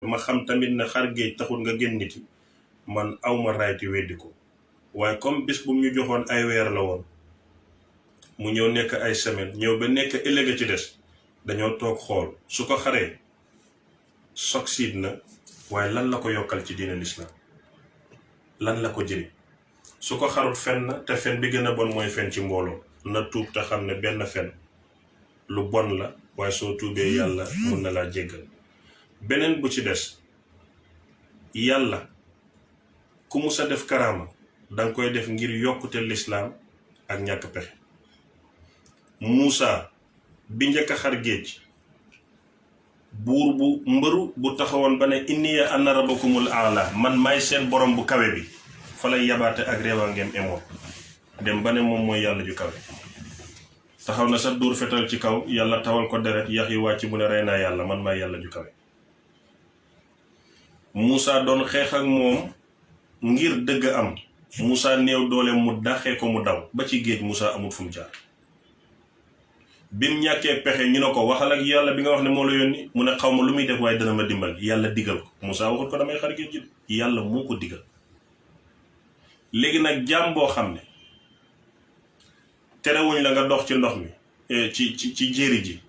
ma xam tamit ne xar géej taxul nga gën nit yi man awma right weddi ko waaye comme bis bu ñu joxoon ay weer la woon mu ñëw nekk ay semaine ñëw ba nekk ëllëg ci des dañoo toog xool su ko xaree succeed na waaye lan la ko yokkal ci diine lislaam lan la ko jëriñ su ko xarul fen na te fen bi gën a bon mooy fen ci mbooloo na tuub te xam ne benn fen lu bon la waaye soo tuubee yàlla mun na laa jéggal beneen bu ci des yàlla ku musa def karaama danga koy def ngir yokkute lislaam ak ñàkk pexe Muusa bi njëkk a xar géej buur bu mbëru bu taxawoon ba ne inniya ana rabbakumul aala man maay seen borom bu kawe bi fa lay yabaate ak réewa ngeen emoon dem ba ne moom mooy yàlla ju kawe taxaw na sa duur fetal ci kaw yàlla tawal ko deret yax yi wàcc mu ne rey naa yàlla man maay yàlla ju kawe Muusa doon xeex ak moom ngir dëgg am Muusa néew doole mu daxee ko mu daw ba ci géej Muusa amul fu mu jaar bim ñàkkee pexe ñu ne ko waxal ak yàlla bi nga wax ne moo la yónni mu ne xaw ma lu muy def waaye dana ma dimbal yàlla digal ko Muusa waxul ko damay xar géej gi yàlla moo ko digal léegi nag jaam boo xam ne terewuñ la nga dox ci ndox mi ci jéeri ji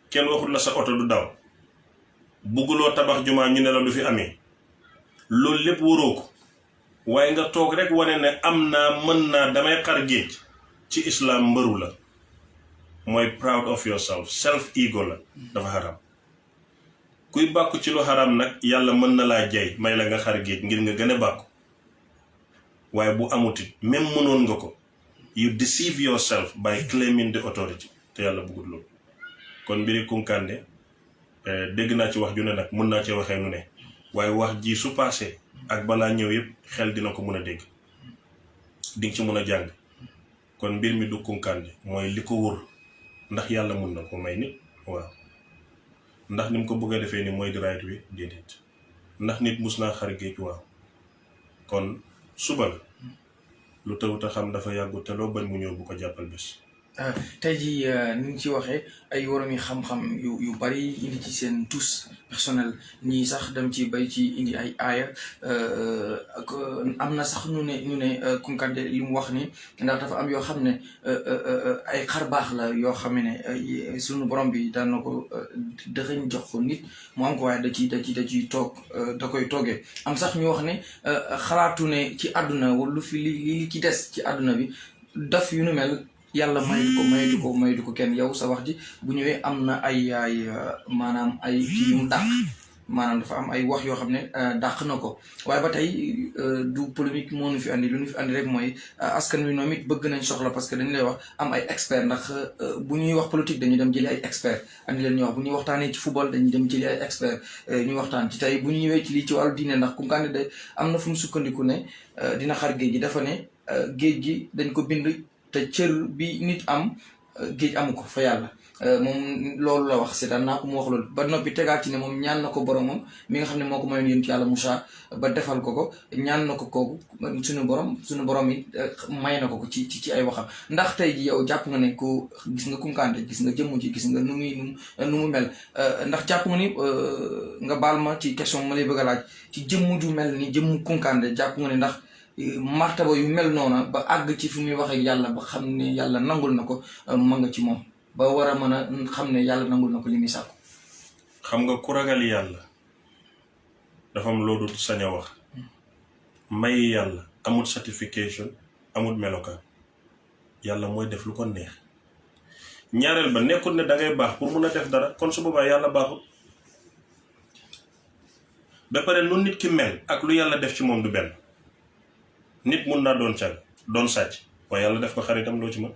kenn waxul la sa oto du daw bugguloo tabax jumaa ñu ne la du fi amee loolu lépp waroo ko waaye nga toog rek wane ne am naa mën naa damay xar géej ci islam mbëru la mooy proud of yourself self ego la dafa xaram kuy bàkku ci lu xaram nag yàlla mën na laa jay may la nga xar géej ngir nga gën a bàkku waaye bu amutit même mënoon nga ko you deceive yourself by claiming the authority te yàlla bëggul loolu kon mbiri Kunkandé dégg naa ci wax ju ne nag mun naa ci waxee nu ne waaye wax ji su paasee ak balaa ñëw yëpp xel dina ko mun a dégg dinga ci mun a jàng kon mbir mi du Kunkandé mooy li ko wër ndax yàlla mun na ko may nit waaw ndax ni mu ko bëgg a defee ni mooy di right wi déedéet ndax nit mus naa xar géej waaw kon suba la lu tawut a xam dafa yàggu te loo bañ mu ñëw bu ko jàppal bés tey jii ni ñu ci waxee ay waroom yi xam-xam yu bari indi ci seen tous personnel ñii sax dem ci bay ci indi ay aaya ak am na sax ñu ne Kunkandé li mu wax ni ndax dafa am yoo xam ne ay xar baax la yoo xam ne suñu borom bi daan na ko dëxëñ jox ko nit mu am ko waaye da ciy toog da koy toogee am sax ñu wax ne xalaatu ne ci àdduna wala lu fi li ci des ci àdduna bi daf yu nu mel yàlla maytu ko kenn yow sa wax ji bu ñëwee am na ay maanaam ay kii yu mu dàq maanaam dafa am ay wax yoo xam ne dàq na ko waaye ba tey du polémique moo ñu fi andi lu ñu fi andi rek mooy askan wi ñoom it bëgg nañ soxla parce que dañu lay wax am ay expert ndax bu ñuy wax politique dañuy dem jëli ay expert andi leen ñu wax bu ñuy waxtaanee ci football dañuy dem jëli ay expert ñu waxtaan ci tey bu ñu ñëwee ci lii ci wàllu diine ndax Kunkandé de am na fu mu sukkandiku ne dina xar géej gi dafa ne géej gi dañ ko bind te cër bi nit am géej amu ko fa yàlla moom loolu la wax seetaan naa ko mu wax loolu ba noppi tegaat ci ne moom ñaan na ko boromam mi nga xam ne moo ko mayoon yéen ci yàlla Moussa ba defal ko ñaan na ko kooku suñu borom it may na ko ci ay waxam ndax tey ji yow jàpp nga ne ko gis nga Kunkandé gis nga jëmm ji gis nga nu mu mel ndax jàpp nga ni nga baal ma ci question ma lay bëgg a laaj ci jëmm ju mel ni jëmm Kunkandé jàpp nga ne ndax martaba yu mel noona ba àgg ci fu muy wax ak yàlla ba xam ne yàlla nangul na ko ma nga ci moom ba war a mën a xam ne yàlla nangul na ko li muy sàkku xam nga ku ragal yàlla dafa am loo dul sañ a wax may yàlla amul certification amul melokaan yàlla mooy def lu ko neex ñaareel ba nekkul ne dangay baax pour mun a def dara kon su boobaa yàlla baaxul ba pare nu nit ki mel ak lu yàlla def ci moom du benn nit mun naa doon cag doon sàcc waaye yàlla def ko xaritam loo ci mën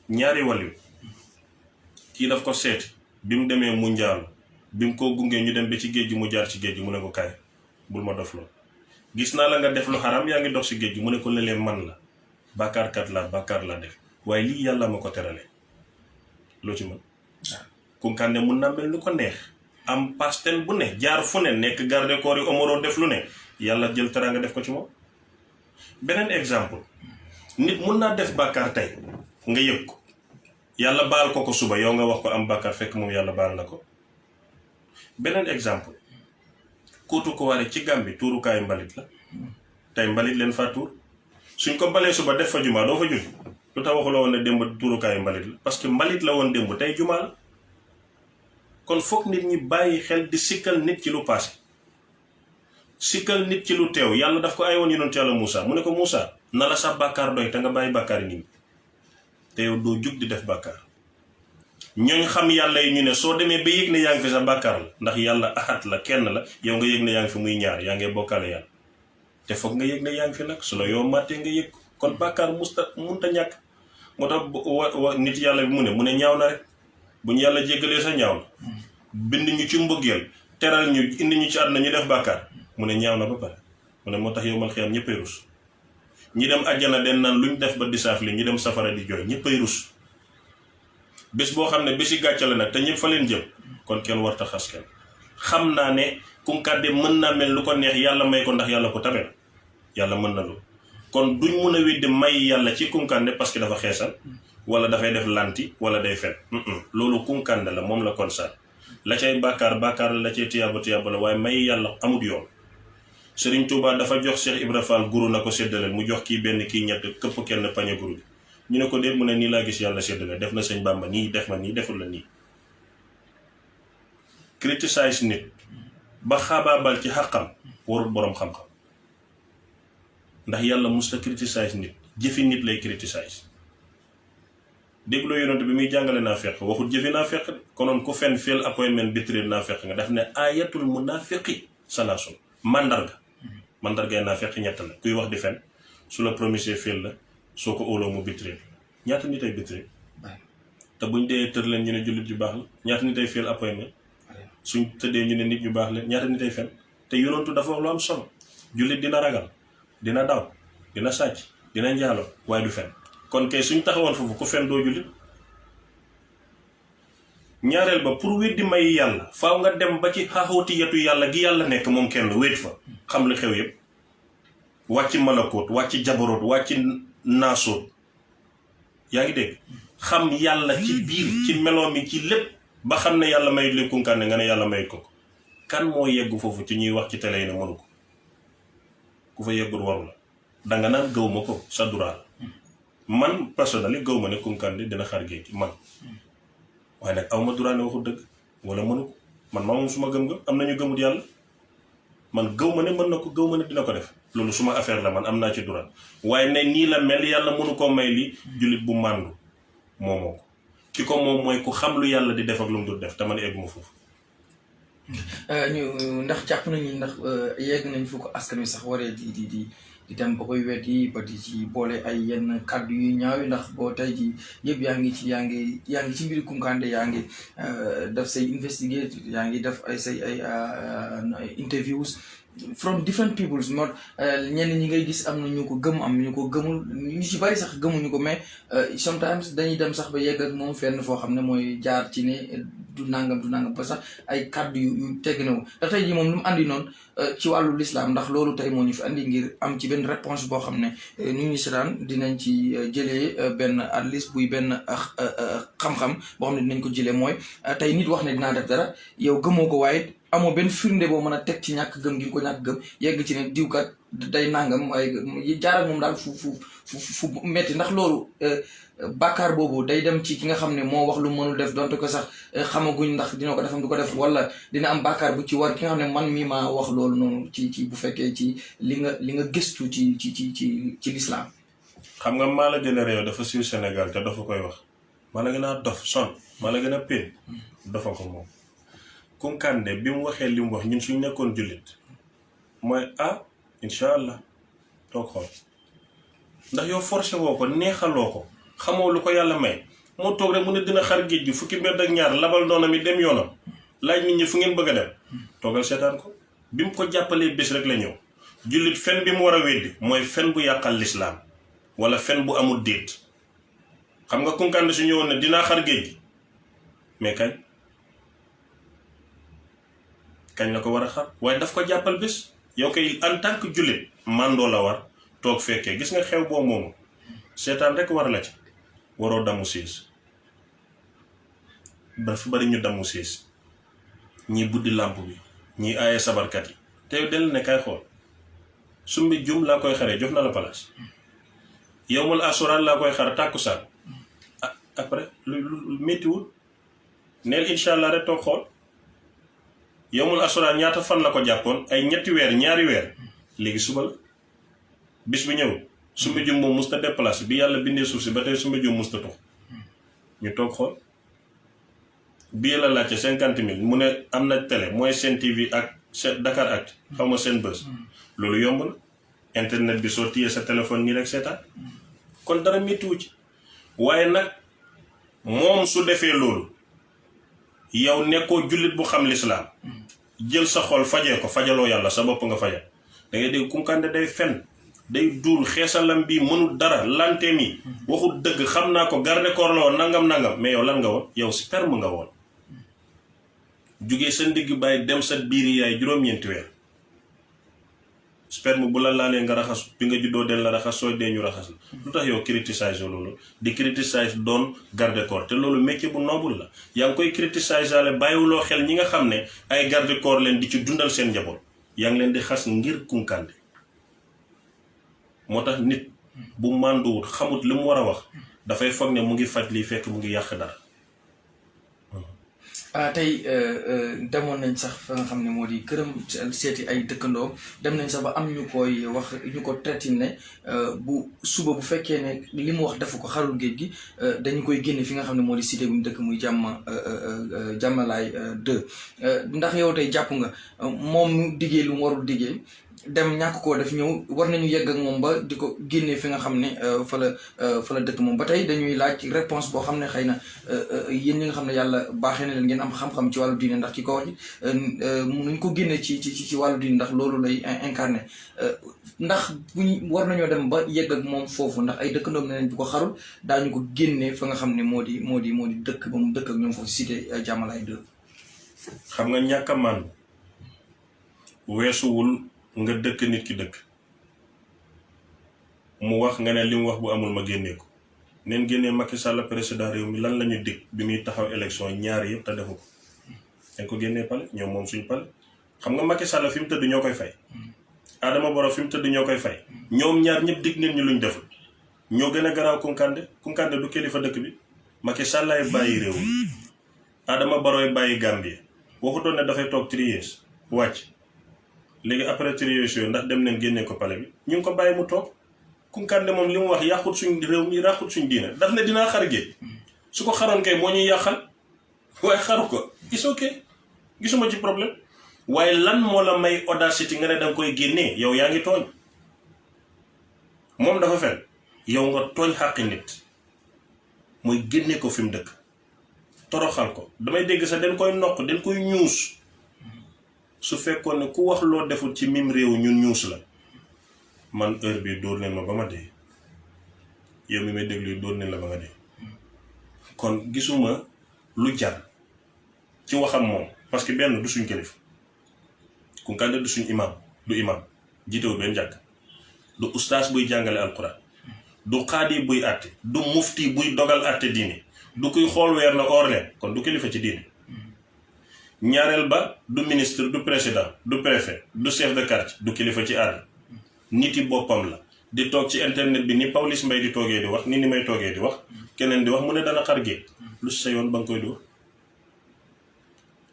ñaari waliw kii daf ko seeti bi mu demee mu njaalu bi mu ko gungee ñu dem ba ci géej gi mu jaar ci géej gi mu ne ko kaay bul ma dof lool gis naa la nga def lu xaram yaa ngi dox si géej gi mu ne ko lelee man la bàkkaarkat la bàkkaar la def waaye lii yàlla ma ko terale loo ci mën Kunkandé mun naa mel lu ko neex am pasten bu ne jaar fu ne nekk garde corps yi omoro def lu ne yàlla jël teraanga def ko ci moom beneen exemple nit mun naa def bàkkaar tey nga yëg ko yàlla baal ko suba yow nga wax ko am bàkkaar fekk moom yàlla baal na ko beneen exemple Kuutu Kuwaare ci Gàmbi tuurukaayu mbalit la tey mbalit leen faa tuur suñ ko balee suba def fa jumaa doo fa julli lu tax waxuloo woon ne démb tuurukaayu mbalit la parce que mbalit la woon démb tey jumaa la kon foog nit ñi bàyyi xel di sikkal nit ci lu passé sikkal nit ci lu teew yàlla daf ko ay woon yonent yàlla Moussa mu ne ko Moussa na la sa bàkkaar doy te nga bàyyi bàkkaar yi nit ñi te yow doo jug di def bàkkaar ñooñ xam yàlla yi ñu ne soo demee ba yëg ne yaa ngi fi sa bàkkaar la ndax yàlla ahad la kenn la yow nga yëg ne yaa ngi fi muy ñaar yaa ngi bokkaale yàlla te foog nga yëg ne yaa ngi fi nag su la yow màttee nga yëg kon bàkkaar munta ñàkk moo tax nit yàlla bi mu ne ñaaw na rek bu ñu yàlla jéggalee sa ñaaw na bind ñu ci mbëggeel teral ñu indi ñu ci àdduna ñu def bàkkaar mu ne ñaaw na ba pare mu ne moo tax yow man xiyam ñëppay rus ñi dem àjjana den naan luñ def ba di saaf li ñi dem safara di jooy ñëppay rus bés boo xam ne bési gàcce la nag te ñëpp fa leen jëm kon kenn warta xas kenn xam naa ne Kunkande mën naa mel lu ko neex yàlla may ko ndax yàlla ko tabe la yàlla mën na lu kon duñ mun a weddi may yàlla ci Kunkande parce que dafa xeesal wala dafay def lanti wala day fen loolu Kunkande la moom la kon sa la cay bàkkaar la cay tiyaaba la waaye may yàlla amut yoon Sëriñ Tuubaa dafa jox Cheikh Ibra Fall guru na ko séddaleel mu jox kii benn kii ñett këpp kenn pañe guru bi ñu ne ko déet mu ne nii laa gis yàlla séddale def na sëñ Bàmba nii def ma nii deful la nii criticize nit ba xaabaabal ci xàqam warul boroom xam-xam ndax yàlla musta criticize nit jëfi nit lay criticize dégloo yonent bi muy jàngale naa fekk waxul jëfi naa fekk konoon ku fen fail appointment betrayal naa fekk nga daf ne ayatul munaafiqi salaasun mandargay naa fekk ñett la kuy wax di fen su la promisé fail la soo ko óoloo mu betrayal ñaata nit ay betrayal te buñ dee tër leen ñu ne jullit yu baax la ñaata nit ay fail appointment suñ tëddee ñu ne nit ñu baax leen ñaata nit ay fen te yonentu dafa wax lu am solo jullit dina ragal dina daw dina sàcc dina njaalo waaye du fen kon kay suñ taxawoon foofu ku fen doo jullit ñaareel ba pour weddi may yàlla faaw nga dem ba ci xaaxootiyatu yàlla gi yàlla nekk moom kenn wéet fa xam li xew yépp wàcc malakoot wàcc jabaroot wàcc naasoot yaa ngi dégg xam yàlla ci biir ci meloom mi ci lépp ba xam ne yàlla mayut li Kunkande nga ne yàlla mayut ko kan moo yegg foofu ci ñuy wax ci télé yi ne mënu ko ku fa yeggul waru la danga naan gëw ma ko sa duraal man personnellement gëw ma ne Kunkande dina xar géej man waaye nag aw ma duraal ne waxul dëgg wala mënu ko man maa moom suma gëm-gëm am nañu gëmut yàlla man gëw ma ne mën na ko gëw ma ne dina ko def loolu suma affaire la man am naa ci duraal waaye ne nii la mel yàlla mënu koo may li jullit bu màndu moomoo ko ki ko moom mooy ku xam lu yàlla di def ak lu mu dul def te man egguma foofu ñu ndax jàpp nañu ndax yegg nañ fu ko askan wi sax waree di dem ba koy weddi ba di ci boole ay yenn kàddu yu ñaaw yi ndax boo tey ji yëpp yaa ngi ci mbiri Kunkande yaa ngi def say investigate yaa ngi def ay say ay interviews from different peoples moo ñenn ñi ngay gis am na ñu ko gëm am ñu ko gëmul ñu ci bari sax gëmuñu ko mais sometimes dañuy dem sax ba yegg ak moom fenn foo xam ne mooy jaar ci ne du nangam ba sax ay kàddu yu tegg nawu ndax tey jii moom lu mu andi noonu ci wàllu lislaam ndax loolu tey moo ñu fi andi ngir am ci benn réponse boo xam ne nu ñu seetaan dinañ ci jëlee benn at least buy benn xam-xam boo xam ne dinañ ko jëlee mooy tey nit wax ne dinaa def dara yow gëmoo ko waaye amoo benn firnde boo mën a teg ci ñàkk gëm gi nga ko ñàkk gëm yegg ci ne diwkat day nangam waaye jaar ak moom daal fu metti ndax loolu bàkkaar boobu day dem ci ki nga xam ne moo wax lu mënul def donte ko sax xamaguñ ndax dina ko defam du ko def wala dina am bàkkaar bu ci war ki nga xam ne man mii maa wax loolu noonu ci bu fekkee ci li nga gëstu ci lislaam xam nga maa la gën a réew dafa siiw Sénégal te dafa koy wax maa la gën a dof son maa la gën a peen dafa ko moom Kunkande bi mu waxee li mu wax ñun suñ nekkoon jullit mooy incha allah toog xool ndax yow forcé woo ko neexaloo ko xamoo lu ko yàlla may moo toog rek mu ne dina xar géej gi fukki mbedd ak ñaar labal noona mi dem yoonam laaj nit ñi fu ngeen bëgg a dem toogal seetaan ko bi mu ko jàppalee bés rek la ñëw jullit fen bi mu war a weddi mooy fen bu yàqal lislaam wala fen bu amul déet xam nga Kunkande su ñëwoon ne dinaa xar géej gi mais kañ la ko war a xar waaye daf ko jàppal bés yow kay en tant que jullit mandoo la war toog fekkee gis nga xew boobu moomu seetaan rek war la ci waroo damu siis dafa bari ñu damu siis ñii buddi làmp bi ñii aaye sabarkat yi te yow del ne kay xool sumbi jum laa koy xaree jox na la place yowmul assuraan laa koy xar tàkkusaan après lu méttiwul neel incha allah rek toog xool yowmul assuraan ñaata fan la ko jàppoon ay ñetti weer ñaari weer léegi suba la bis bi ñëw sumbi jum moom musta déplacé bi yàlla bindee suuf si ba tey sumbi jum musta tox ñu toog xool bii la laajte 50 000 mu ne am na télé mooy Sen TV ak Dakar Actu xaw ma Sen Buzz loolu yomb na internet bi soo téyee sa téléphone nii rek seetaan kon dara méttiwu ci waaye nag moom su defee loolu yow nekkoo jullit bu xam lislaam jël sa xol fajee ko fajaloo yàlla sa bopp nga fajal da ngay dégg Kunkandé day fen day duul xeesalam bi mënul dara lanteem yi waxul dëgg xam naa ko garde corps la woon nangam mais yow lan nga woon yow sperme nga woon jugee sa ndigg bàyyi dem sa biir yaay juróom-ñeenti weer sperme bu la laalee nga raxas bi nga juddoo del la raxas sooy dee ñu raxas la lu tax yow criticiser loolu di criticiser doon garde corps te loolu métier bu noble la yaa ngi koy criticiser ale bàyyiwuloo xel ñi nga xam ne ay garde corps leen di ci dundal seen njaboot yaa ngi leen di xas ngir Kunkandé moo tax nit bu mànduwut xamut li mu war a wax dafay foog ne mu ngi faj lii fekk mu ngi yàq dara. tey demoon nañ sax fa nga xam ne moo di këram seeti ay dëkkandoom dem nañ sax ba am ñu koy wax ñu ko traité ne bu suba bu fekkee ne li mu wax defu ko xarul géej gi dañu koy génne fi nga xam ne moo di cité bu mu dëkk muy jàmmalaay 2 ndax yow tey jàpp nga moom mu diggee lu mu warul diggee dem ñàkk koo def ñëw war nañu yegg ak moom ba di ko génnee fi nga xam ne fa la dëkk moom ba tey dañuy laaj réponse boo xam ne xëy na yéen ñi nga xam ne yàlla baaxee na leen ngeen am xam-xam ci wàllu diine ndax ki ko wax nuñ ko génnee ci wàllu diine ndax loolu lay incarné ndax buñ war nañoo dem ba yegg ak moom foofu ndax ay dëkkandoom ne nañ bu ko xarul daañu ko génnee fa nga xam ne moo di dëkk ba mu dëkk ak ñoom foofu cité Jàmmalaay 2. xam nga ñàkk a màndu weesuwul nga dëkk nit ki dëkk mu wax nga ne li mu wax bu amul ma génnee ko neen génnee Macky Sall président réew mi lan la ñu dig bi muy taxaw élection ñaari yëpp te defu ko dañ ko génnee pale ñoom moom suñu pale xam nga Macky Sall fi mu tëdd ñoo koy fay Adama Barrow fi mu tëdd ñoo koy fay ñoom ñaar ñëpp dig neen ñu luñ deful ñoo gën a garaaw Kunkandé du kilifa dëkk bi Macky Sall ay bàyyi réew mi Adama Barrow bàyyi Gambie waxutoon ne dafay toog 3 years wàcc léegi après 3 years yooyu ndax dem nañ génnee ko pale bi ñu ngi ko bàyyi mu toog Kunkandé moom li mu wax yàqut suñ réew mi yàqut suñ diine daf ne dinaa xar géej su ko xaroon kay moo ñuy yàqal waaye xaru ko is ok gisuma ci problème waaye lan moo la may audacité nga ne danga koy génnee yow yaa ngi tooñ moom dafa fen yow nga tooñ xàqi nit mooy génne ko fi mu dëkk toroxal ko damay dégg sax dañ koy noq dañ koy ñuus su fekkoon ne ku wax loo deful ci mim réew ñun ñuus la man heure bi dóor leen ma ba ma dee yow mi may déglu dóor leen la ba nga dee kon gisuma lu jar ci waxam moom parce que benn du suñ kilifa Kunkandé du suñ imam du imam jiitewul benn jàkk du ustaas buy jàngale alquran du xaadi buy àtte du mufti buy dogal àtte diine du kuy xool weer la or leen kon du kilifa ci diine ñaareel ba du ministre du président du préfet du chef de quartier du kilifa ci àll nit yi boppam la di toog ci internet bi ni Pawlish Mbaye di toogee di wax ni may toogee di wax keneen di wax mu ne dana xar géej lu sa yoon ba nga koy dóor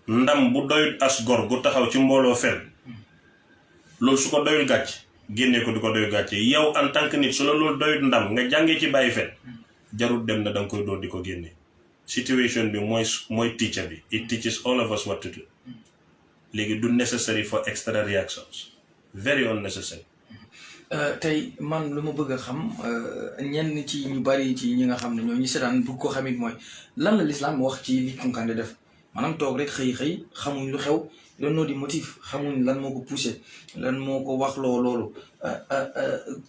ndam bu doyul as gor gu taxaw ci mbooloo fen loolu su ko doyul gàcc génnee ko du ko doyul gàcce yow en tant que nit su la loolu doyul ndam nga jàngee ci bàyyi fen jarul dem na da nga koy dóor di ko génnee situation bi mooy teacher bi it teaches all of us what to do léegi du necessary for extra reactions very unnecessary. tey man lu ma bëgg a xam ñenn ci ñu bari ci ñi nga xam ne ñoo ñu seetaan bëgg ko xamit mooy lan la lislaam wax ci li Kunkandé def maanaam toog rek xëy xamuñ lu xew lan noo di motif xamuñ lan moo ko poussé lan moo ko wax loolu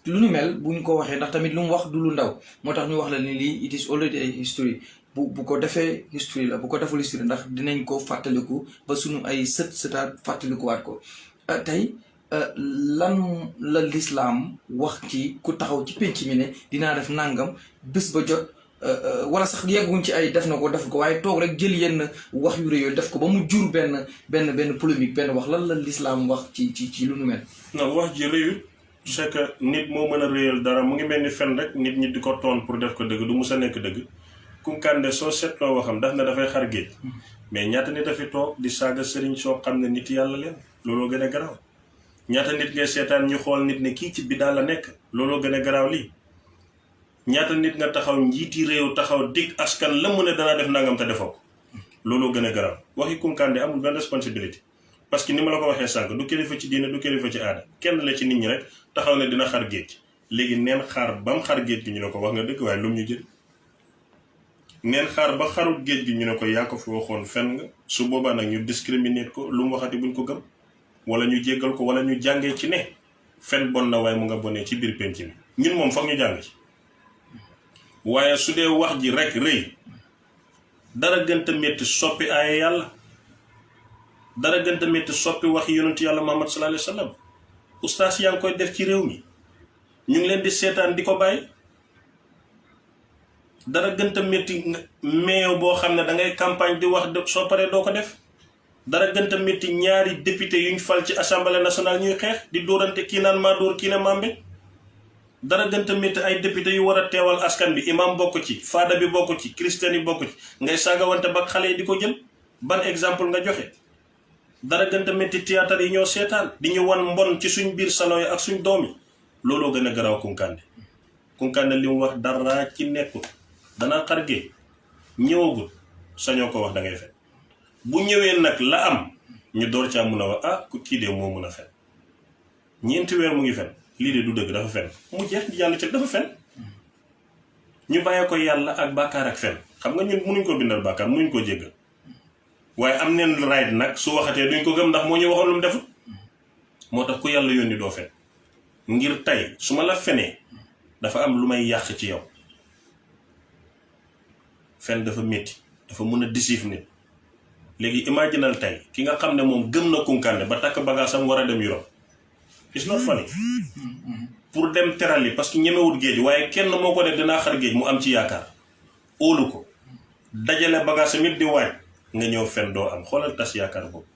lu ñu mel buñ ko waxee ndax tamit lu mu wax du lu ndaw moo tax ñu wax la ni lii it is already a history bu ko defee history la bu ko deful history ndax dinañ ko fàttaliku ba suñu ay sëtaat fàttalikuwaat ko tey lan la lislaam wax ci ku taxaw ci penc mi ne dinaa def nangam bés ba jot wala sax yegguñ ci ay def na ko waaye toog rek jël yenn wax yu rëy yooyu def ko ba mu jur benn polémique benn wax lan la lislaam wax ci lu nu mel. non wax ji rëyul c'est que nit moo mën a rëyal dara mu ngi mel ni fen rek nit ñi di ko toon pour def ko dëgg du mus a nekk dëgg. Kounkandé soo seetloo waxam daf na dafay xar géej mais ñaata nit a fi toog di saaga sëriñ soo xam ne nit yàlla leen looloo gën a garaaw ñaata nit ngay seetaan ñu xool nit ne kii ci bidaa la nekk looloo gën a garaaw lii ñaata nit nga taxaw njiiti réew taxaw dig askan la mu ne danaa def nangam te defoo ko looloo gën a garaaw waxi Kounkandé amul benn responsabilité parce que ni ma la ko waxee sànq du kilifa ci diine du kilifa ci aada kenn la ci nit ñi rek taxaw ne dina xar géej léegi neen xaar ba mu xar géej gi ñu ne ko wax nga dëgg waaye lu mu ñu jël neen xaar ba xarut géej gi ñu ne ko yaa ko fi waxoon fen nga su boobaa nag ñu discriminer ko lu mu waxati buñ ko gëm wala ñu jéggal ko wala ñu jàngee ci ne fen bon na waaye mu nga bonee ci biir penc mi ñun moom foog ñu jàng ci waaye su dee wax ji rek rëy dara gënta métti soppi aaya yàlla dara gënta métti soppi wax yonent yàlla Muhammad sallallahu alayhi wa sallam ustaas yaa ngi koy def ci réew mi ñu ngi leen di seetaan di ko bàyyi dara gënta métti meew boo xam ne da ngay campagne di wax soo paree doo ko def dara gënta métti ñaari député yuñ fal ci assemblée nationale ñuy xeex di dóorante kii naan maa dóor kii ne maa mbéj dara gënta métti ay député yu war a teewal askan bi imam bokk ci faada bi bokk ci christian yi bokk ci ngay saagawante ba xale yi di ko jël ban exemple nga joxe dara gënta métti théâtre yi ñoo seetaan di ñu wan mbon ci suñ biir salon yi ak suñ doom yi looloo gën a garaaw Kounkandé li mu wax dara ci nekkul danaa xar géej ñëwagul sañoo ko wax da ngay fen bu ñëwee nag la am ñu door caa mun a wax ah ku kii de moo mun a fen ñeenti weer mu ngi fen lii de du dëgg dafa fen mu jeex di jàll ci dafa fen ñu bàyyee ko yàlla ak bàkkaar ak fen xam nga ñun munuñ ko bindal bàkkaar munuñ ko jéggal waaye am neen right nag su waxatee duñ ko gëm ndax moo ñu waxoon lu mu defut moo tax ku yàlla yónni doo fen ngir tey su ma la fenee dafa am lu may yàq ci yow fen dafa métti dafa mën a disif nit léegi imaginal tey ki nga xam ne moom gëm na Kounkandé ba takk bagaasam war a dem Europe it's not funny pour dem terali parce que ñemewut géej waaye kenn moo ko ne dinaa xar géej mu am ci yaakaar óolu ko dajale bagaasam it di waaj nga ñëw fen doo am xoolal tas yaakaar boobu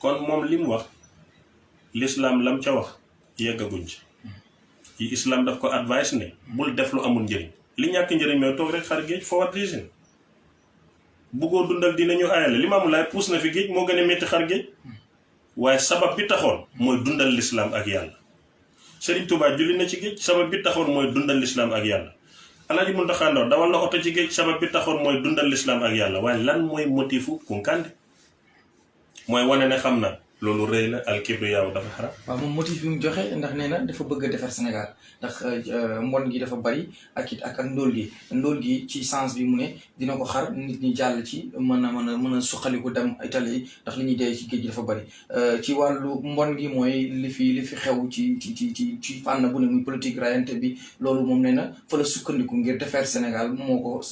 kon moom li mu wax l'islam lam ca wax yeggaguñ ci yi islam daf ko advice ne bul def lu amul njëriñ li ñàkk njëriñ mooy toog rek xar géej for what reason buggoo dundal dinañu aayale Limaamu Laay puus na fi géej moo gën a métti xar géej waaye sabab bi taxoon mooy dundal l'islam ak yàlla Sëriñ Tuubaa julli na ci géej sabab bi taxoon mooy dundal l'islam ak yàlla Alaaji Muntaxa Ndaw dawal na oto ci géej sabab bi taxoon mooy dundal l'islam ak yàlla waaye lan mooy motifu Kounkandé mooy wane ne xam na loolu rëy na alkibriyaaw dafa xaram. waaw moom motif bi mu joxe ndax nee na dafa bëgg a defar Sénégal ndax mbon gi dafa bari ak ndóol gi ci sens bi mu ne dina ko xar nit ñi jàll ci mën a suqaliku dem Italie yi ndax li ñuy dee ci géej gi dafa bari ci wàllu mbon gi mooy li fi xew ci fànn bu ne muy politique rayante bi loolu moom nee na fa la sukkandiku ngir defar Sénégal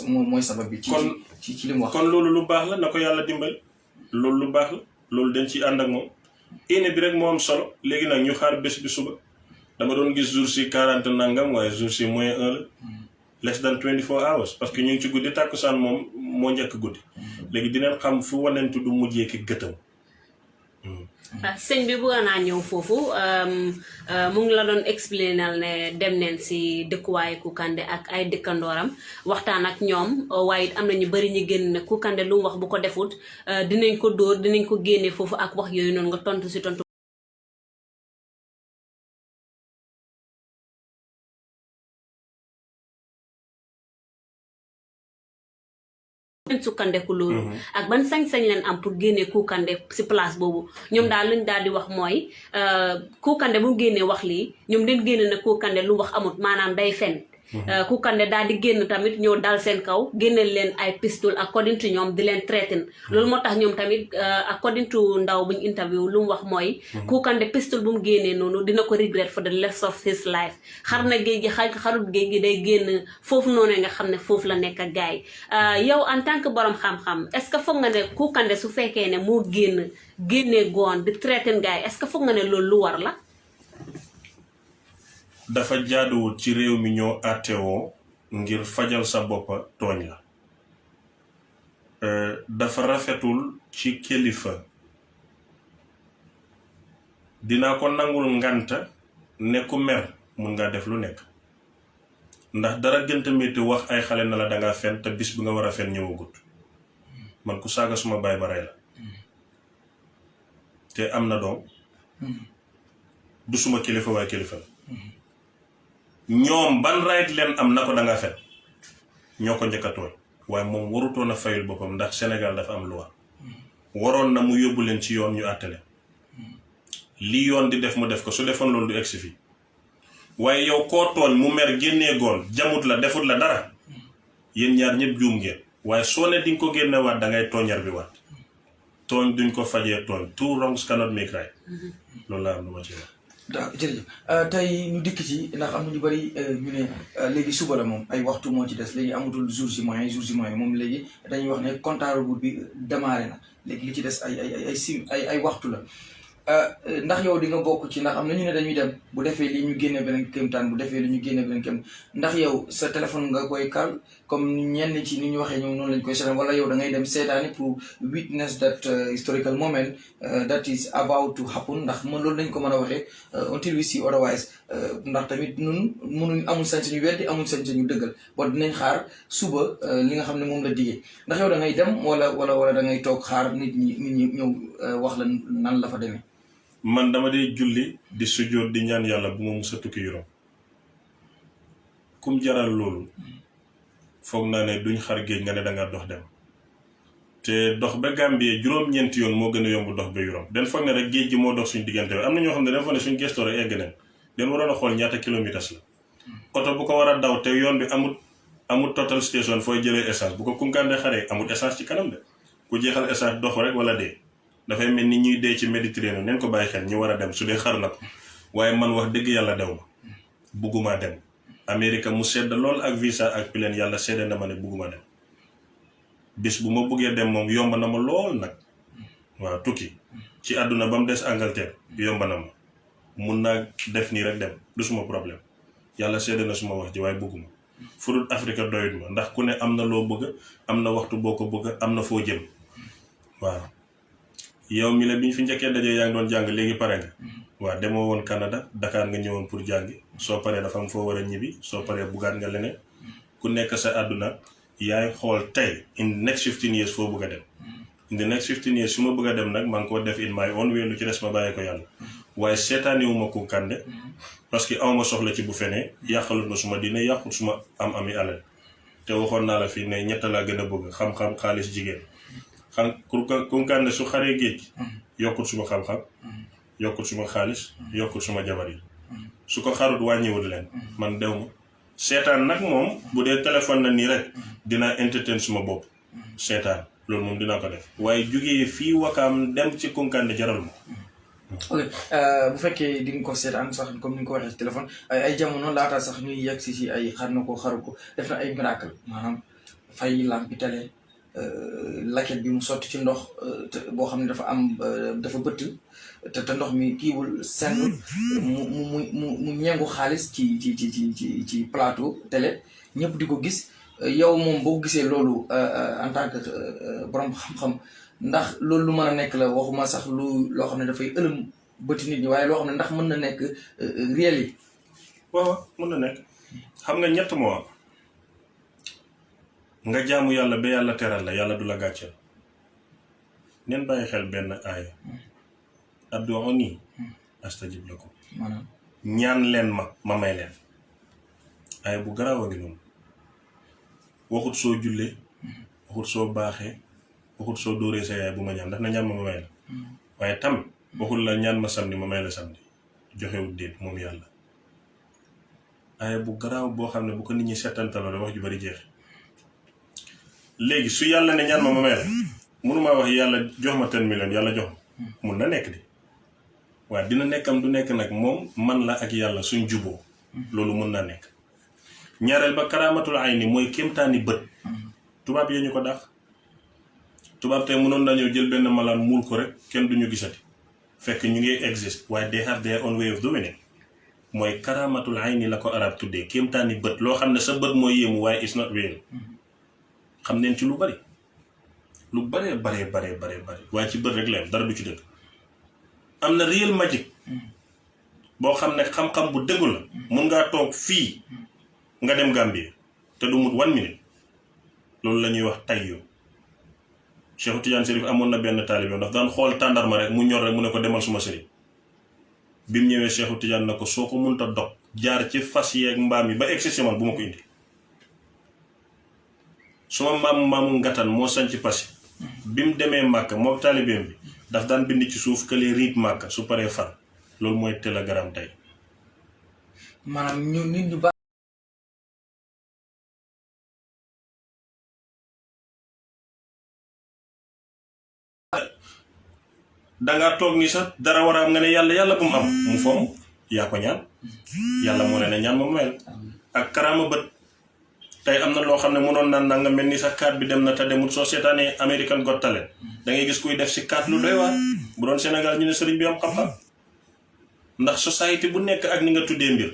mooy sabab bi. ci li mu wax. kon loolu lu baax la na ko yàlla dimbali loolu lu baax la loolu dañ ciy ànd ak moom. éne bi rek moo am solo léegi nag ñu xaar bés bi suba dama doon gis jour si 40 nangam waaye jour si moins 1 la less than 24 hours parce que ñu ngi ci guddi tàkkusaan moom moo njëkk guddi léegi dinañ xam fu wanentu du mujjee ki gëtam. sëñ bi bëgg naa ñëw foofu mu ngi la doon expliquer ne dem neen si dëkkuwaayu Kounkandé ak ay dëkkandooram waxtaan ak ñoom waaye am na ñu bëri ñu génn ne Kounkandé lu mu wax bu ko defut dinañ ko dóor dinañ ko génne foofu ak wax yooyu noonu nga tontu si tontu. sukkandeku loolu ak ban sañ-sañ leen am pour génnee Kounkandé si place boobu ñoom daal luñ daal di wax mooy Kounkandé bu mu génnee wax lii ñoom dañ génne ne Kounkandé lu wax amut maanaam day fen Kounkandé daal di génn tamit ñëw dal seen kaw génneel leen ay pistol according to ñoom di leen traité loolu moo tax ñoom tamit according to ndaw buñ interview lu mu wax mooy Kounkandé pistol bu mu génnee noonu dina ko regret for the rest of his life xar na géej gi xarut géej gi day génn foofu noonu nga xam ne foofu la nekk ak gars yi yow en tant que borom xam-xam est-ce que foog nga ne Kounkandé su fekkee ne moo génnee goon di traité gars yi est-ce que foog nga ne loolu lu war la. dafa jaaduwut ci réew mi ñoo àttewoo ngir fajal sa boppa tooñ la dafa rafetul ci kilifa dinaa ko nangul nganta ne ku mer mun ngaa def lu nekk ndax dara gënta métti wax ay xale na la dangaa fen te bis bi nga war a fen ñëwagut man ku saaga suma baay ba rey la te am na doom du suma kilifa waaye kilifa la ñoom ban right leen am na ko dangaa fen ñoo ko njëkk a tooñ waaye moom warutoon a fayul boppam ndax Sénégal dafa am loi waroon na mu yóbbu leen ci yoon ñu àtte leen li yoon di def mu def ko su defoon loolu du egsi fii waaye yow koo tooñ mu mer génnee goon jamut la defut la dara yéen ñaar ñëpp juum ngeen waaye soo ne dinga ko génne waat dangay tooñar bi waat tooñ duñ ko fajee tooñ two wrongs cannot make right loolu laa am lu ma ci wax jërëjëf tey ñu dikk ci ndax am na ñu bëri ñu ne léegi suba la moom ay waxtu moo ci des léegi amatul jours yi moyen moom léegi dañuy wax ne compte à rebours bi démarré na léegi li ci des ay waxtu la ndax yow di nga bokk ci ndax am na ñu ne dañuy dem bu defee lii ñu génne beneen kéemtaan bu defee li ñu génne beneen kéemtaan ndax yow sa téléphone nga koy kal comme ñenn ci ni ñu waxee ñoom noonu lañ koy seetaan wala yow da ngay dem seetaani pour witness that historical moment that is about to happen ndax man loolu lañ ko mën a waxee until we see otherwise ndax tamit nun mënuñ amul sañ sañu weddi amul sañ sañu dëggal bon dinañ xaar suba li nga xam ne moom la diggee ndax yow da ngay dem wala da ngay toog xaar nit ñi ñëw wax la nan la fa demee. man dama dee julli di sujjóot di ñaan yàlla bu ma musa tukki Europe kum jaral loolu foog naa ne duñ xar géej nga ne dangaa dox dem te dox ba Gambie juróom-ñeenti yoon moo gën a yomb dox ba Europe den foog ne rek géej gi moo dox suñ diggante am na ñoo xam ne den foog ne suñ gestoo rek egg nañ den waroon a xool ñaata kilomètres la oto bu ko war a daw te yoon bi amul total station fooy jëlee essence bu ko Kunkande xaree amul essence ci kanam de ku jeexal essence dox rek wala dee dafay mel ni ñuy dee ci Méditerranée neen ko bàyyi xel ñu war a dem su dee xar na ko waaye man wax dëgg yàlla dew ma bugguma dem Amérique mu sedd lool ak visa ak pileen yàlla sedd na ma ne bugguma dem bis bu ma buggee dem moom yomb na ma lool nag waaw tukki ci àdduna ba mu des Angleterre yomb na ma mun naa def nii rek dem du suma problème yàlla sedd na suma wax ji waaye bugguma fu dul Afrique doyut ma ndax ku ne am na loo bëgg am na waxtu boo ko bëgg am na foo jëm waaw yow mi la bi ñu fi njëkkee dajee yaa ngi doon jàng léegi pare nga waaw demoo woon Canada Dakar nga ñëwoon pour jàngi soo paree dafa am foo war a ñibbi soo paree buggaat nga leneen ku nekk sa àdduna yaay xool tey in the next 15 years foo bëgg a dem in the next 15 years su ma bëgg a dem nag maa ngi ko def in my own way lu ci des ma bàyyee ko yàlla waaye seetaaniwuma Kunkande parce que awma soxla ci bu fenee yàqalut ma suma dina yàqut suma ami alal te waxoon naa la fii ne ñett laa gën a bëgg xam-xam xaalis jigéen Kunkande su xaree géej yokkut suma xam-xam yokkut suma xaalis yokkut suma jabar yi su ko xarut wàññiwul leen man dew ma seetaan nag moom bu dee téléphone na nii rek dinaa entertain suma bopp seetaan loolu moom dinaa ko def waaye jógee fii Wakaam dem ci Kunkande jaral ma ok bu fekkee di nga ko seetaan sax comme ni nga ko waxee ci téléphone ay jamono laata sax ñuy yegg si ay xar na ko xaru ko def na ay miracle maanaam fay lampi télé laket bi mu sotti ci ndox boo xam ne dafa am dafa bëtt te ndox mi kiiwul seng mu ñengu xaalis ci plateau télé ñëpp di ko gis yow moom boo gisee loolu en tant que borom xam-xam ndax loolu lu mën a nekk la waxuma sax loo xam ne dafay ëlëm bëti nit ñi waaye loo xam ne ndax mën na nekk réel yi waaw mën na nekk xam nga ñett moo am nga jaamu yàlla ba yàlla teral la yàlla du la gàcceel neen bàyyi xel benn aaya adduuni astajib lakum ñaan leen ma may leen aaya bu garaaw a ngi noonu waxut soo jullee waxut soo baaxee waxut soo dóoree sa yaay bu ma ñaan daf na ñaan ma may la waaye tam waxul la ñaan ma samedi ma may la samedi joxewut déet moom yàlla aaya bu garaaw boo xam ne bu ko nit ñi settantaloo da wax ju bari jeex léegi su yàlla ne ñaan ma may la mënumaa wax yàlla jox ma 10 millions yàlla jox ma mun na nekk di waaye dina nekkam du nekk nag moom man la ak yàlla suñ juboo loolu mën naa nekk ñaareel ba karaamatul ayni mooy kéemtaani bët tubaab yee ñu ko dàq tubaab tey mënoon nañoo jël benn malaan muul ko rek kenn duñu gisati fekk ñu ngi exist waaye they have their own way of doing it mooy karamatul ayni la ko arab tuddee kéemtaani bët loo xam ne sa bët mooy yéemu waaye it's not real xam neen ci lu bari waaye ci bët rek la dara du ci dëgg. am na real magic boo xam ne xam-xam bu dëggu la mun ngaa toog fii nga dem Gambie te du mut 1 minute loolu la ñuy wax tayyu. Cheikh Tidiane Chérif amoon na benn taalibe daf daan xool tàndarma rek mu ñor rek mu ne ko demal suma sëriñ bi mu ñëwee Cheikh Tidiane na ko soo ko mënta dog jaar ci fas yeeg mbaam yi ba egsi si man bu ma ko indi. suma maamu ngatan moo sañ ci fas yi bi mu demee Màkka moom taalibeem bi daf daan bind ci suuf kële riit Màkka su paree far loolu mooy télégramme tey. maanaam ñu nit ñu dangaa toog ni sax dara war a am nga ne yàlla bu mu am mu fomm yaa ko ñaan yàlla moo ne ñaan ma mel ak karaama bët tey am na loo xam ne mënoon naan nga mel ni sa kaat bi dem na te demut soo seetaanee American Got Talent da ngay gis kuy def si kaat lu doy waar bu doon Sénégal ñu ne sëriñ bi am xam-xam ndax société bu nekk ak ni nga tuddee mbir.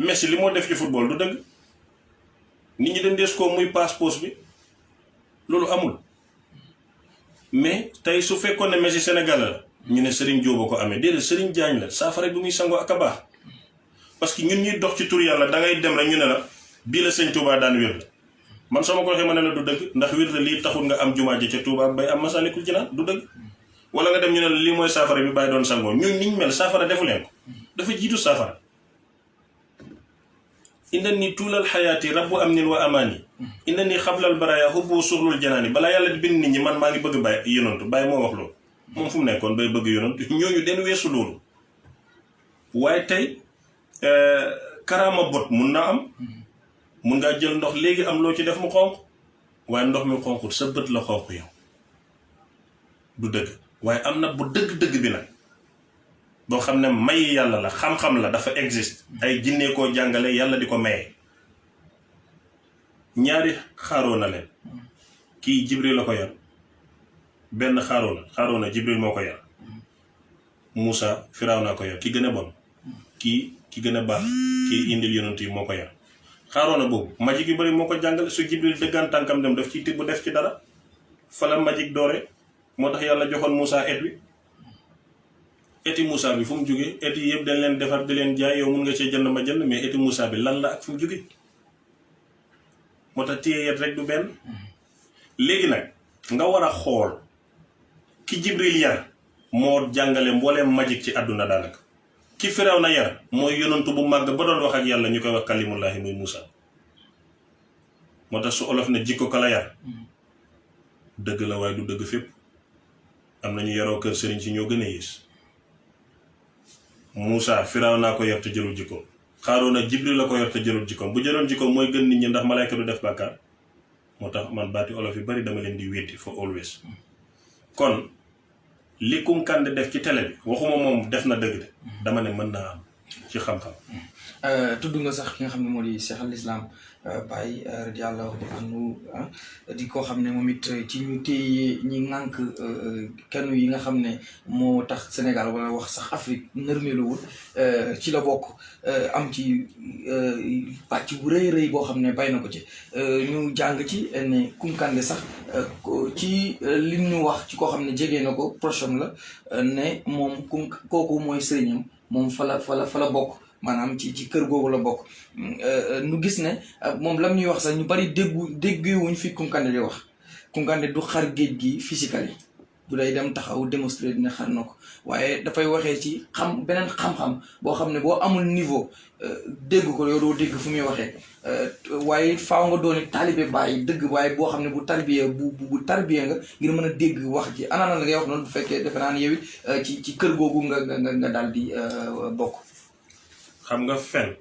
Messi li moo def ci football du dëgg nit ñi dañ des ko muy passe-pause bi loolu amul. mais tey su fekkoon ne Messi Sénégal la ñu ne Serigne Diop ko amee déedéet Serigne Diagne la saafara bi muy sangoo ak a baax parce que ñun ñuy dox ci tur yàlla da ngay dem rek ñu ne la bii la sëñ Touba daan wér man soo ma ko waxee ma ne la du dëgg ndax wér lii taxul nga am jumaa ji ca Touba bay am Masalikul Jinaan du dëgg wala nga dem ñu ne la lii mooy saafara bi bàyyi doon sangoo ñun niñ mel saafara defu leen ko dafa jiitu saafara. inna ni tuulal xayaati rabbu am nin wa amaani inna ni xablal baraya hubbu suxlul janaani balaa yàlla di bind nit ñi man maa ngi bëgg bàyyi yonantu bàyyi moo wax loolu moom fu mu nekkoon bay bëgg yonantu ñooñu den weesu loolu waaye tey karaama bot mun naa am mun ngaa jël ndox léegi am loo ci def mu xonq waaye ndox mi xonqut sa bët la xonq yow du dëgg waaye am na bu dëgg-dëgg bi nag boo xam ne may yàlla la xam-xam la dafa existe ay jinnee koo jàngale yàlla di ko maye ñaari xaaroona leen kii Jibril la ko yar benn xaaroona Jibril moo ko yar Moussa Firawna ko yar ki gën a bon ki gën a baax kii indil yonent yi moo ko yar xaaroona boobu magique yu bari moo ko jàngale su Jibril dëggaan tànkam dem daf ci tibb def ci dara fa la magique doore moo tax yàlla joxoon Moussa et wi eti Moussa bi fu mu jógee eti yëpp dañ leen defar di leen jaay yow mun nga cee jënd ma jënd mais eti Moussa bi lan la ak fu mu jógee moo tax téye yet rek du benn léegi nag nga war a xool ki Jibril yar moo jàngale mbooleem magique ci àdduna daanaka ki Firawna yar mooy yonantu bu màgg ba doon wax ak yàlla ñu koy wax kalimullahi muy Moussa moo tax su olof ne jikko ko la yar dëgg la waaye du dëgg fépp am nañu yaroo kër sëriñ si ñoo gën a yées Moussa Firawna ko yor te jëlul jikko Xaaroona Jibril la ko yor te jëlul jikkoom bu jëloon jikkoom mooy gën nit ñi ndax malayka du def bàkkaar moo tax man baati olof yu bari dama leen di weddi for always kon li Kunkandé def ci télé bi waxuma moom def na dëgg de dama ne mën naa am ci xam-xam. tudd nga sax ki nga xam ne moo di Cheikh al Islam Baye radiyallahu anhu di ko xam ne moom it ci ñu téye ñi ŋànk kanu yi nga xam ne moo tax Sénégal wala wax sax Afrique nërmeluwul ci la bokk am ci pàcc bu rëy boo xam ne bay na ko ci ñu jàng ci ne Kunkandé sax ci li ñu wax ci koo xam ne jege na ko proche la ne moom kooku mooy sëriñam moom fa la bokk maanaam ci kër googu la bokk nu gis ne moom lam ñuy wax sax ñu bari déggewuñ fi Kunkandé di wax Kunkandé du xar géej gi physically du day dem taxaw démontrer dina xar na ko waaye dafay waxee ci beneen xam-xam boo xam ne boo amul niveau dégg ko yow doo dégg fu muy waxee waaye faaw nga doon taalibe Baay dëgg waaye boo xam ne bu tarbiya bu tarbiya nga ngir mën a dégg wax ji ana la ngay wax noonu bu fekkee defe naa ne yow it ci kër googu nga daal di bokk. xam nga fen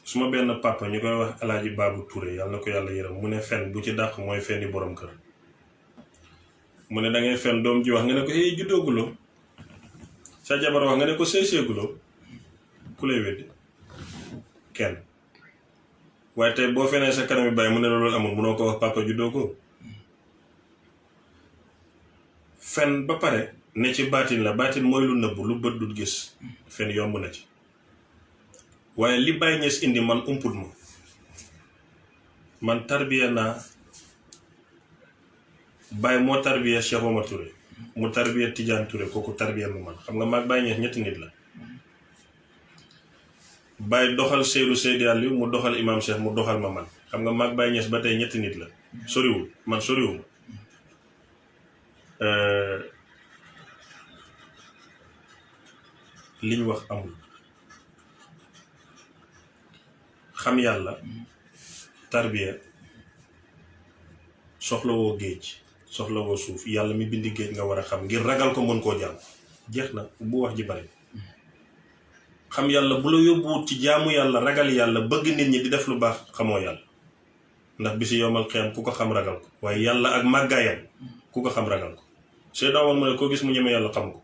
suma benn papa ñu koy wax Alaaji Baabu Touré yàlla na ko yàlla yërëm mu ne fen bu ci dàq mooy fenni borom kër mu ne da ngay fen doom ji wax nga ne ko hey juddooguloo sa jabar wax nga ne ko sëy-sëyguloo ku lay weddi kenn waaye tey boo fenee sa kanami bàyyi mu ne la loolu amul munoo ko wax papa juddoogoo fen ba pare ne ci baatin la baatin mooy lu nëbb lu bët dul gis fen yomb na ci waaye li Baye Niass indi man umput ma man tarbiya naa Baye moo tarbiya Cheikh Omar Touré mu tarbiya Tidiane Touré kooku tarbiya ma man xam nga maag Baye Niass ñetti nit la Baye doxal Seydou Seydi Aliou mu doxal Imam Cheikh mu doxal ma man xam nga maag Baye Niass ba tey ñetti nit la soriwul man soriwul li ñu wax amul xam yàlla tarbiya soxlawoo géej soxlawoo suuf yàlla mi bindi géej nga war a xam ngir ragal ko mën koo jàmm jeex na bu wax ji bari xam yàlla bu la yóbbuwut ci jaamu yàlla ragal yàlla bëgg nit ñi di def lu baax xamoo yàlla ndax bi si yomal xiyam ku ko xam ragal ko waaye yàlla ak màggaayam ku ko xam ragal ko Seydou Omar mu ne koo gis mu ñeme yàlla xam ko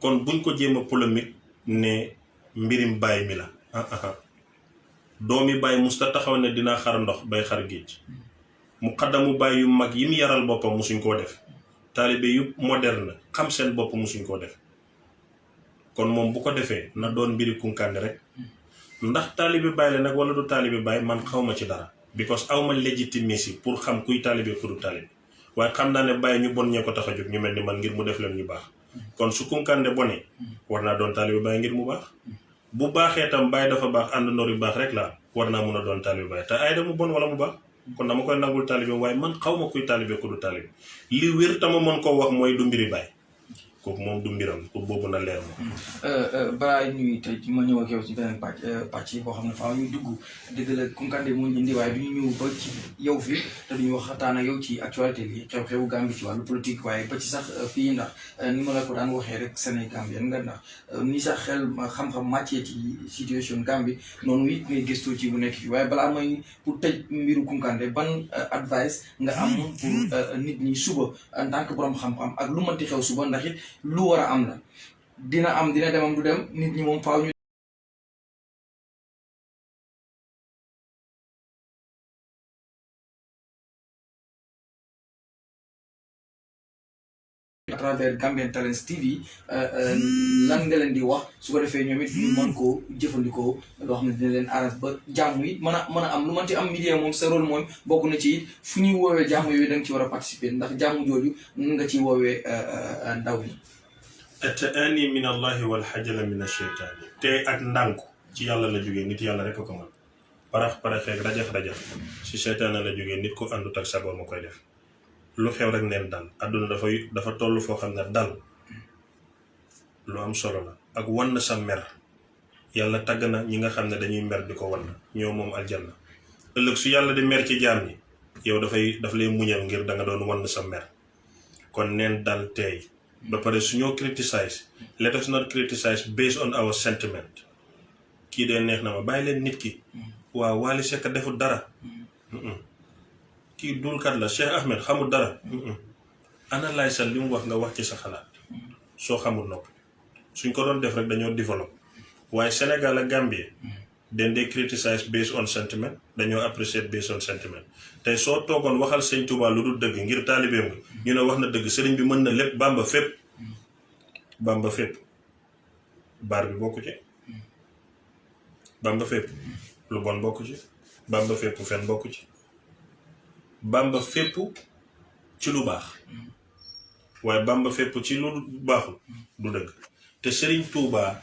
kon buñ ko jéem a polémique ne mbirim Baye mi la doomi Baye musta taxaw ne dinaa xar ndox bay xar géej mu xaddamu Baye yu mag yi mu yaral boppam musuñ koo def taalibe yu moderne xam seen bopp musuñ koo def kon moom bu ko defee na doon mbiri Kunkande rek ndax taalibe Baye la nag wala du taalibe Baye man xawma ci dara because awma légitimité pour xam kuy taalibe ku du taalibe waaye xam naa ne Baye ñu bon ñee ko tax a jóg ñu mel ni man ngir mu def leen ñu baax kon su Kunkande bone war naa doon taalibe Baye ngir mu baax bu baaxee tam Baye dafa baax ànd ndoor yu baax rek la war naa mun a doon taalibe Baye te Aïda mu bon wala mu baax kon dama koy nangul taalibe waaye man xaw ma kuy taalibe ku du taalibe li wér tama mën koo wax mooy du mbiri Baye kooku moom du mbiram pour boobu na leer ma balaa ñuy tey ma ñëw ak yow ci beneen pàcc boo xam ne faaw ñu dugg dëgg la Kunkande mu indi waaye du ñu ñëw ba ci yow fii te duñu waxtaan ak yow ci actualité bi xew-xewu Gambie ci wàllu politique waaye ba ci sax fii ndax ni ma la ko daan waxee rek Sénégambien nga ndax ni sax xel xam-xam màccee ci situation Gambie noonu it ngay gëstoo ci bu nekk fii waaye balaa may pour tëj mbiru Kunkande ban advice nga am pour nit ñi suba en tant que borom xam-xam ak lu mënti xew suba ndax it lu war a am la dina demam du dem nit ñi moom faaw ñu à travers Gambian Talents TV lan nga leen di wax su ko defee ñoom it ñu mën koo jëfandikoo loo xam ne dina leen arrangé ba jàmm yi mën a am lu manti am media moom sa rôle mooy bokk na ci it fu ñuy woowee jàmm yooyu da nga ci war a participer ndax jàmm jooju nun nga ci woowee ndaw yi ataani min allahi wal xajala min asheytaani te ak ndànku ci yàlla la jógee nit yàlla rek ko man paraxeeg rajax si seytaane la jógee nit ko àndut ak sagoor ma koy def lu xew rek neen dal àdduna dafa toll foo xam ne dal lu am solo la ak wann sa mer yàlla tagg na ñi nga xam ne dañuy mer di ko wann ñoo moom aljanna ëllëg su yàlla di mer ci jaam ñi yow daf lay muñal ngir da nga doon wann sa mer kon neen dal teey ba pare su ñoo criticize let us not criticize based on our sentiment kii dee neex na ma bàyyi leen nit ki waaw Wally Seck deful dara kii dulkat la Cheikh Ahmed xamul dara analyse li mu wax nga wax ci sa xalaat soo xamul nopp suñ ko doon def rek dañoo développe waaye Sénégal ak Gambie den they criticize based on sentiment dañoo appreciate based on sentiment tey soo toogoon waxal sëñ Touba lu dul dëgg ngir taalibeem nga ñu ne wax na dëgg sëriñ bi mën na lépp Bamba fépp baar bi bokku ci Bamba fépp lu bon bokku ci Bamba fépp fen bokku ci Bamba fépp ci lu baax waaye Bamba fépp ci lu baaxul du dëgg te sëriñ Touba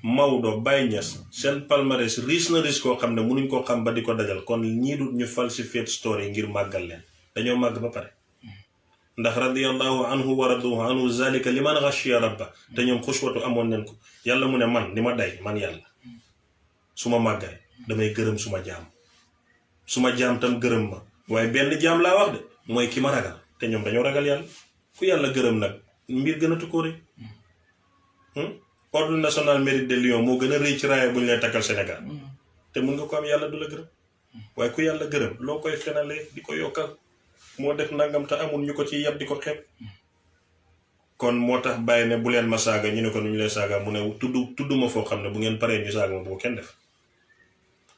Maodo Baye Niass seen palmarès riis na riis koo xam ne mënuñ koo xam ba di ko dajal kon ñii dut ñu falsifié story ngir màggal leen dañoo màgg ba pare ndax radiyallahu anhu wa radu anhu zalika liman ghashiya rabba te ñoom xuswatu amoon nañ ko yàlla mu ne man ni ma day man yàlla su ma màggaay damay gërëm suma jaam tam gërëm ma waaye benn jaam laa wax de mooy ki ma ragal te ñoom dañoo ragal yàlla ku yàlla gërëm nag mbir gën a tukkóore ordre national mérite de Lion moo gën a rëy ci raaya bu ñu lay takkal Sénégal te mun nga ko am yàlla du la gërëm waaye ku yàlla gërëm loo koy fenalee di ko yokkal moo def nangam te amul ñu ko ci yab di ko xeeb kon moo tax bàyyi ne bu leen ma saaga ñu ne ko nu ñu lay saaga mu ne tudd ma foo xam ne bu ngeen paree ñu saaga ma bu ko kenn def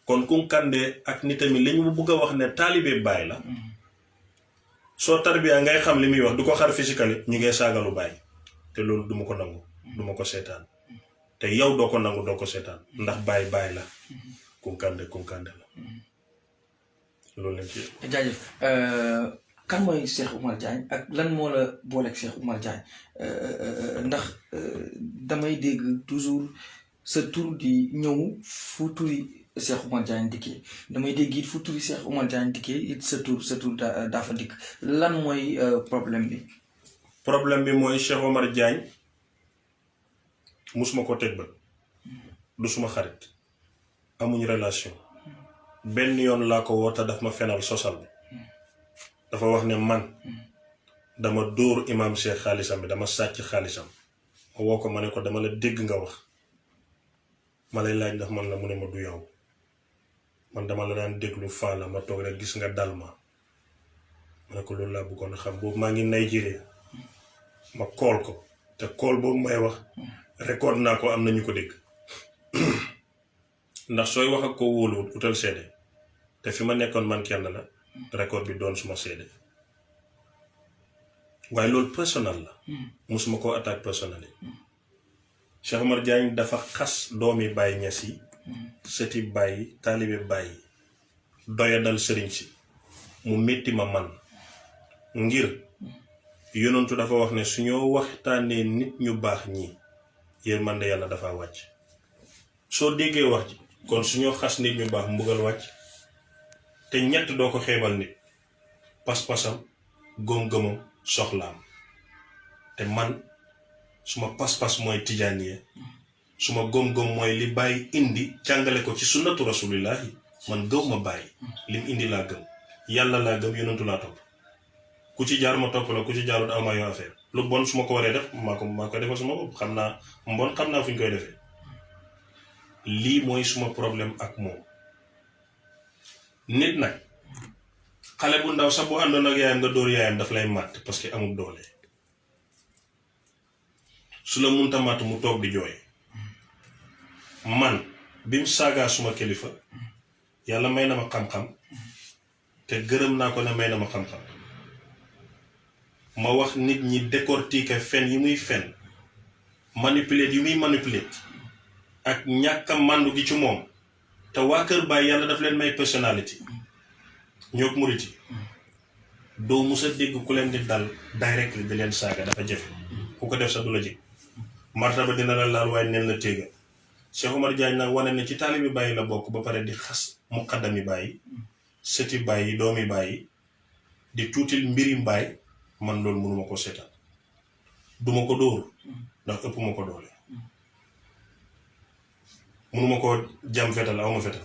kon Kunkande ak nit tamit li ñu bëgg a wax ne taalibe Baay la soo tarbiya ngay xam li muy wax du ko xar physiquement ñi ngay saagalu bàyyi te loolu duma ko nangu duma ko seetaan te yow doo ko nangu doo ko seetaan ndax bàyyi la kunkande la loolu lañ ci jaajëf kan mooy Cheikh Oumar Diagne ak lan moo la booleeg Cheikh Oumar Diagne ndax damay dégg toujours sa tur di ñëw fu turi Cheikh Oumar Diagne dikkee damay dégg it fu turi Cheikh Oumar Diagne dikkee it sa tur daa fa dikk lan mooy problème bi. problème bi mooy Cheikh Oumar Diagne musuma ko teg ba du suma xarit amuñ relation benn yoon laa ko woota daf ma fenal sosal dafa wax ne man dama dóor imam Cheikh xaalisam bi dama sàcc xaalisam ma woo ko ma ne ko dama la dégg nga wax ma lay laaj ndax man la mu ne ma du yow man dama la daan déglu fan la ma toog rek gis nga dal ma ne ko loolu laa bëggoon a xam boobu maa ngi Nigeria ma kool ko te kool boobu may wax record naa ko am na ñu ko dégg ndax sooy wax ak ko wóoluwut utal seede te fi ma nekkoon man kenn la record bi doon suma seede waaye loolu personnel la musuma koo attaque personnel yi Cheikh Oumar Diagne dafa xas doomi Baye Niass yi sëti Baye taalibe Baye doyadal sëriñ si mu métti ma man ngir yonentu dafa wax ne suñoo waxtaanee nit ñu baax ñi yërmande yàlla dafa wàcc soo déggee wax ji kon suñoo xas nit ñu baax mbugal wàcc te ñett doo ko xeebal nit pas-pasam gëm-gëmam soxlaam te man suma pas-pas mooy tijaaniye suma gëm-gëm mooy li bàyyi indi jàngale ko ci sunnatu rasulillahi man gëw ma bàyyi lim indi laa gëm yàlla laa gëm yonentu laa topp ku ci jaar ma topp la ku ci jaarut aw ma yoo affaire lu bon su ma ko waree def maa ko defal suma bopp xam naa mbon xam naa fu ñu koy defee lii mooy suma problème ak moom nit nag xale bu ndaw sax bu àndoon ak yaayam nga dóor yaayam daf lay màtt parce que amul doole su la munta màtt mu toog di jooy man bi mu saagaa suma kilifa yàlla may na ma xam-xam te gërëm naa ko ne may na ma xam-xam ma wax nit ñi décortiquer fen yi muy fen manipuler yi muy manipuler ak ñàkk a màndu gi ci moom te waa kër Baay yàlla daf leen may personnalité ñoog muriti doo musa dégg ku leen di dal direct di leen saaga dafa jafe ku ko def sa du la jig martaba dina la laal waaye neen la téega Cheikh Oumar Diagne nag wane ne ci taalibi Baay la bokk ba pare di xas muqaddami Baay sëti Baay yi doomi Baay yi di tuutil mbiri Baay man loolu mënuma ko seetaan duma ko dóor ndax ëpp ma ko doole mënuma ko jam fetal aw ma fetal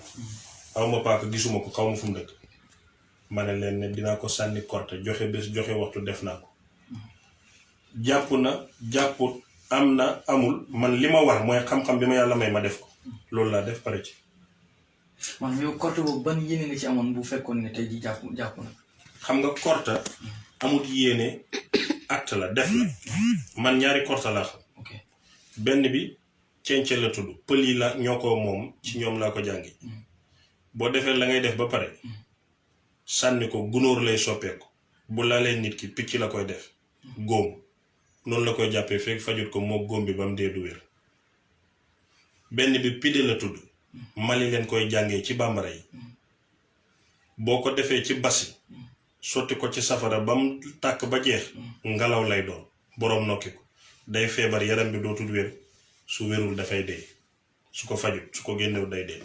aw ma paaka gisuma ko xaw ma fu mu dëkk ma ne leen ne dinaa ko sànni korte joxe bés joxe waxtu def naa ko jàpp na jàpput am na amul man li ma war mooy xam-xam bi ma yàlla may ma def ko loolu laa def pare ci man yow korte boobu ban yéene nga ci amoon bu fekkoon ne tey ji jàpp na xam nga korte amut yéene acte la def la man ñaari korte laa xam benn bi cencel la tudd pël yi la ñoo ko moom ci ñoom laa ko jàngi boo defee la ngay def ba pare sànni ko gunóor lay soppeeku bu laalee nit ki picc la koy def góom noonu la koy jàppee fekk fajut ko moo góom bi ba mu dee du wér benn bi pide la tudd Mali leen koy jàngee ci bambara yi boo ko defee ci basi sotti ko ci safara ba mu tàkk ba jeex ngelaw lay doon boroom nokki ko day feebar yaram bi dootul wér su wérul dafay dee su ko fajut su ko génnewul day dee